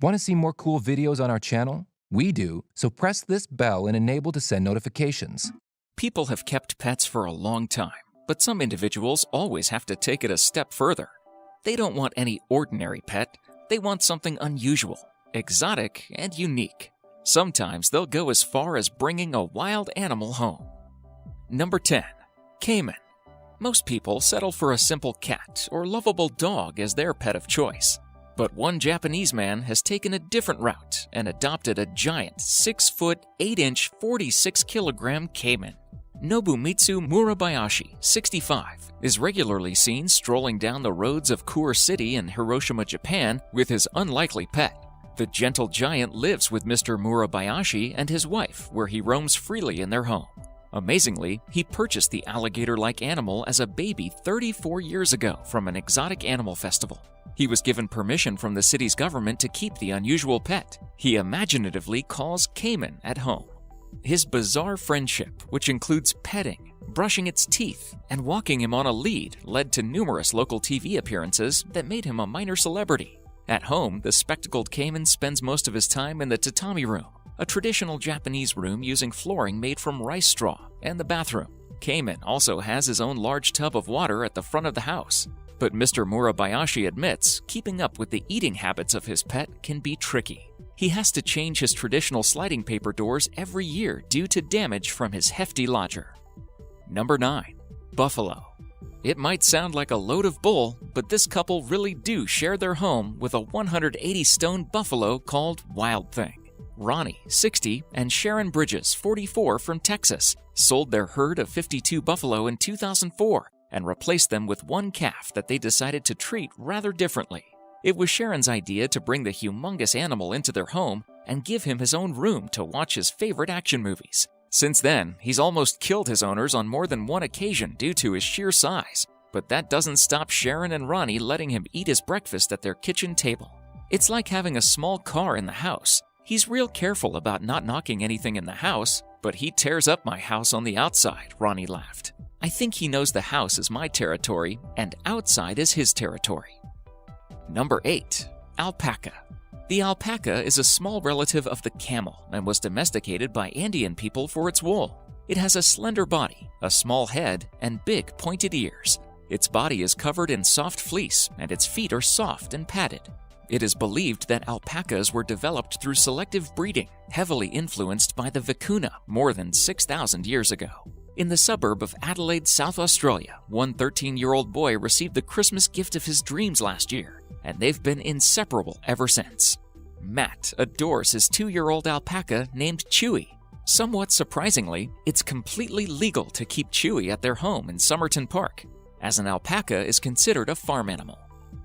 Want to see more cool videos on our channel? We do, so press this bell and enable to send notifications. People have kept pets for a long time, but some individuals always have to take it a step further. They don't want any ordinary pet. They want something unusual, exotic, and unique. Sometimes they'll go as far as bringing a wild animal home. Number 10. Caiman. Most people settle for a simple cat or lovable dog as their pet of choice. But one Japanese man has taken a different route and adopted a giant 6-foot, 8-inch, 46-kilogram caiman. Nobumitsu Murabayashi, 65, is regularly seen strolling down the roads of Kure City in Hiroshima, Japan, with his unlikely pet. The gentle giant lives with Mr. Murabayashi and his wife, where he roams freely in their home. Amazingly, he purchased the alligator-like animal as a baby 34 years ago from an exotic animal festival. He was given permission from the city's government to keep the unusual pet. He imaginatively calls Caiman at home. His bizarre friendship, which includes petting, brushing its teeth, and walking him on a lead, led to numerous local TV appearances that made him a minor celebrity. At home, the spectacled caiman spends most of his time in the tatami room, a traditional Japanese room using flooring made from rice straw, and the bathroom. Caiman also has his own large tub of water at the front of the house. But Mr. Murabayashi admits keeping up with the eating habits of his pet can be tricky. He has to change his traditional sliding paper doors every year due to damage from his hefty lodger. Number 9. Buffalo. It might sound like a load of bull, but this couple really do share their home with a 180-stone buffalo called Wild Thing. Ronnie, 60, and Sharon Bridges, 44, from Texas, sold their herd of 52 buffalo in 2004 and replaced them with one calf that they decided to treat rather differently. It was Sharon's idea to bring the humongous animal into their home and give him his own room to watch his favorite action movies. Since then, he's almost killed his owners on more than one occasion due to his sheer size, but that doesn't stop Sharon and Ronnie letting him eat his breakfast at their kitchen table. It's like having a small car in the house. He's real careful about not knocking anything in the house, but he tears up my house on the outside, Ronnie laughed. I think he knows the house is my territory and outside is his territory. Number 8. Alpaca. The alpaca is a small relative of the camel and was domesticated by Andean people for its wool. It has a slender body, a small head, and big pointed ears. Its body is covered in soft fleece and its feet are soft and padded. It is believed that alpacas were developed through selective breeding, heavily influenced by the vicuna more than 6,000 years ago. In the suburb of Adelaide, South Australia, one 13-year-old boy received the Christmas gift of his dreams last year, and they've been inseparable ever since. Matt adores his 2-year-old alpaca named Chewy. Somewhat surprisingly, it's completely legal to keep Chewy at their home in Somerton Park, as an alpaca is considered a farm animal.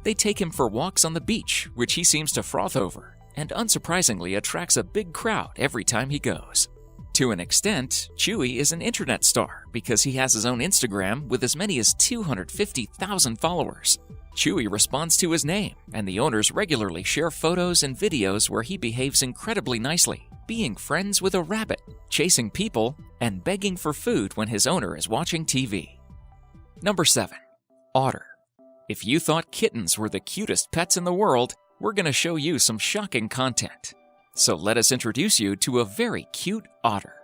They take him for walks on the beach, which he seems to froth over, and unsurprisingly attracts a big crowd every time he goes. To an extent, Chewy is an internet star because he has his own Instagram with as many as 250,000 followers. Chewy responds to his name, and the owners regularly share photos and videos where he behaves incredibly nicely, being friends with a rabbit, chasing people, and begging for food when his owner is watching TV. Number 7. Otter. If you thought kittens were the cutest pets in the world, we're going to show you some shocking content. So let us introduce you to a very cute otter.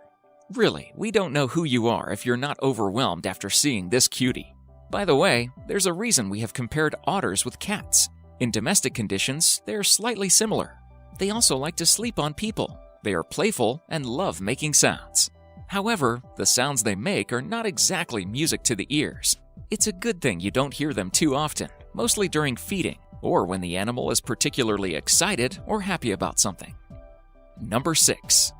Really, we don't know who you are if you're not overwhelmed after seeing this cutie. By the way, there's a reason we have compared otters with cats. In domestic conditions, they're slightly similar. They also like to sleep on people. They are playful and love making sounds. However, the sounds they make are not exactly music to the ears. It's a good thing you don't hear them too often, mostly during feeding, or when the animal is particularly excited or happy about something. Number 6.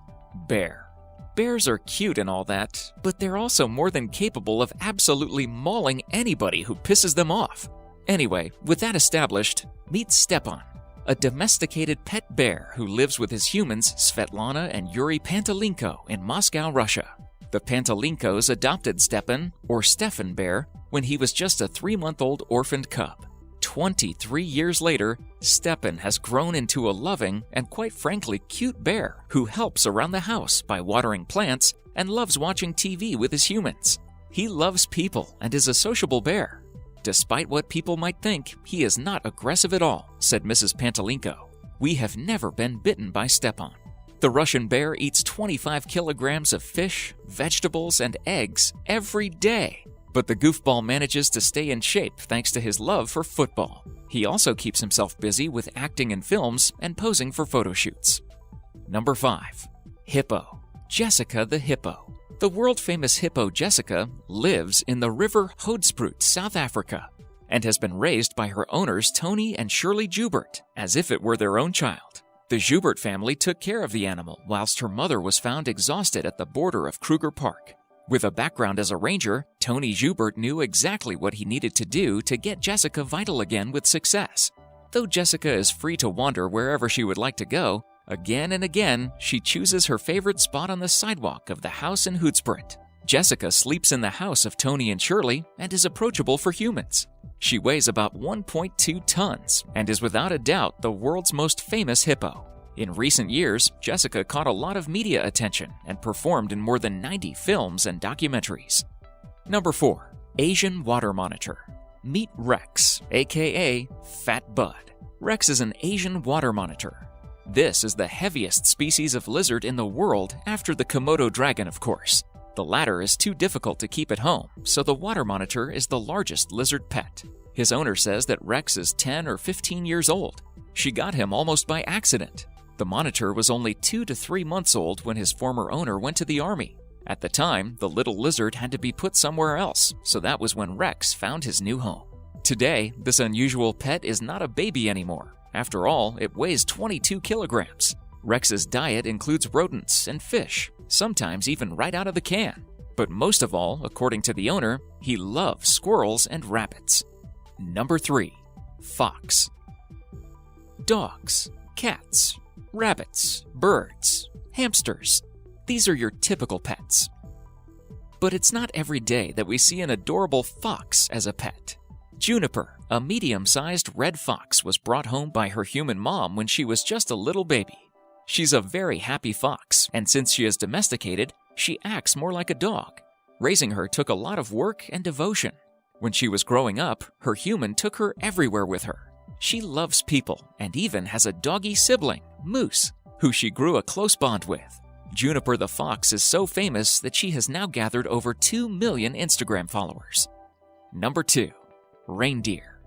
Bear. Bears are cute and all that, but they're also more than capable of absolutely mauling anybody who pisses them off. Anyway, with that established, meet Stepan, a domesticated pet bear who lives with his humans Svetlana and Yuri Pantelinko in Moscow, Russia. The Pantelinkos adopted Stepan, or Stefan Bear, when he was just a 3-month-old orphaned cub. 23 years later, Stepan has grown into a loving and quite frankly cute bear who helps around the house by watering plants and loves watching TV with his humans. He loves people and is a sociable bear. Despite what people might think, he is not aggressive at all, said Mrs. Pantelinko. we have never been bitten by Stepan. The Russian bear eats 25 kilograms of fish, vegetables, and eggs every day. But the goofball manages to stay in shape thanks to his love for football. He also keeps himself busy with acting in films and posing for photo shoots. Number 5. Hippo. Jessica the hippo. The world-famous hippo Jessica lives in the River Hoedspruit, South Africa, and has been raised by her owners Tony and Shirley Joubert as if it were their own child. The Joubert family took care of the animal whilst her mother was found exhausted at the border of Kruger Park. With a background as a ranger, Tony Joubert knew exactly what he needed to do to get Jessica vital again with success. Though Jessica is free to wander wherever she would like to go, again and again she chooses her favorite spot on the sidewalk of the house in Hoedspruit. Jessica sleeps in the house of Tony and Shirley and is approachable for humans. She weighs about 1.2 tons and is without a doubt the world's most famous hippo. In recent years, Jessica caught a lot of media attention and performed in more than 90 films and documentaries. Number 4. Asian Water Monitor. Meet Rex, aka Fat Bud. Rex is an Asian water monitor. This is the heaviest species of lizard in the world after the Komodo dragon, of course. The latter is too difficult to keep at home, so the water monitor is the largest lizard pet. His owner says that Rex is 10 or 15 years old. She got him almost by accident. The monitor was only 2 to 3 months old when his former owner went to the army. At the time, the little lizard had to be put somewhere else, so that was when Rex found his new home. Today, this unusual pet is not a baby anymore. After all, it weighs 22 kilograms. Rex's diet includes rodents and fish, sometimes even right out of the can. But most of all, according to the owner, he loves squirrels and rabbits. Number 3. Fox. Dogs, cats, rabbits, birds, hamsters. These are your typical pets. But it's not every day that we see an adorable fox as a pet. Juniper, a medium-sized red fox, was brought home by her human mom when she was just a little baby. She's a very happy fox, and since she is domesticated, she acts more like a dog. Raising her took a lot of work and devotion. When she was growing up, her human took her everywhere with her. She loves people and even has a doggy sibling, Moose, who she grew a close bond with. Juniper the fox is so famous that she has now gathered over 2 million Instagram followers. Number 2. Reindeer.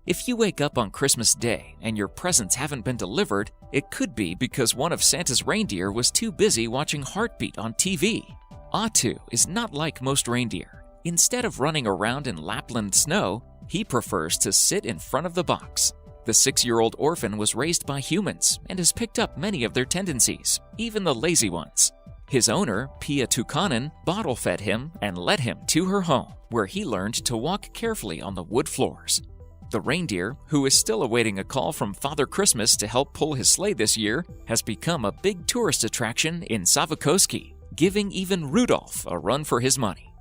If you wake up on Christmas Day and your presents haven't been delivered, it could be because one of Santa's reindeer was too busy watching Heartbeat on TV. Atu is not like most reindeer. Instead of running around in Lapland snow, he prefers to sit in front of the box. The 6-year-old orphan was raised by humans and has picked up many of their tendencies, even the lazy ones. His owner, Pia Tukanen, bottle-fed him and led him to her home, where he learned to walk carefully on the wood floors. The reindeer, who is still awaiting a call from Father Christmas to help pull his sleigh this year, has become a big tourist attraction in Savikoski, giving even Rudolph a run for his money.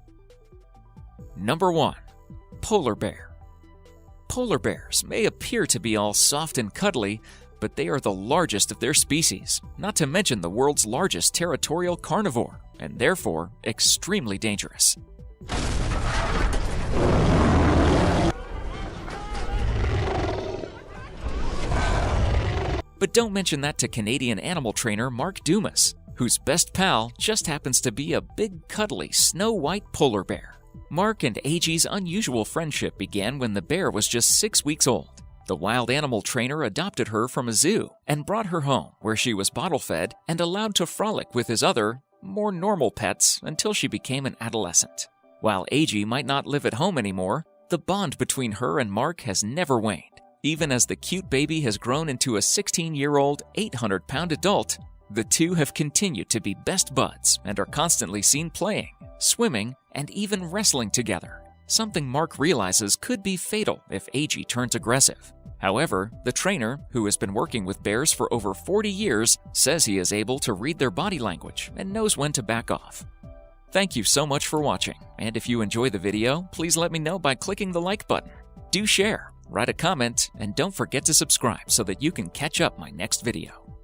Number 1. Polar bear. Polar bears may appear to be all soft and cuddly, but they are the largest of their species, not to mention the world's largest territorial carnivore, and therefore extremely dangerous. But don't mention that to Canadian animal trainer Mark Dumas, whose best pal just happens to be a big, cuddly, snow-white polar bear. Mark and AG's unusual friendship began when the bear was just 6 weeks old. The wild animal trainer adopted her from a zoo and brought her home, where she was bottle-fed and allowed to frolic with his other, more normal pets until she became an adolescent. While AG might not live at home anymore, the bond between her and Mark has never waned. Even as the cute baby has grown into a 16-year-old, 800-pound adult, the two have continued to be best buds and are constantly seen playing, swimming, and even wrestling together, something Mark realizes could be fatal if AG turns aggressive. However, the trainer, who has been working with bears for over 40 years, says he is able to read their body language and knows when to back off. Thank you so much for watching, and if you enjoy the video, please let me know by clicking the like button. Do share, write a comment, and don't forget to subscribe so that you can catch up my next video.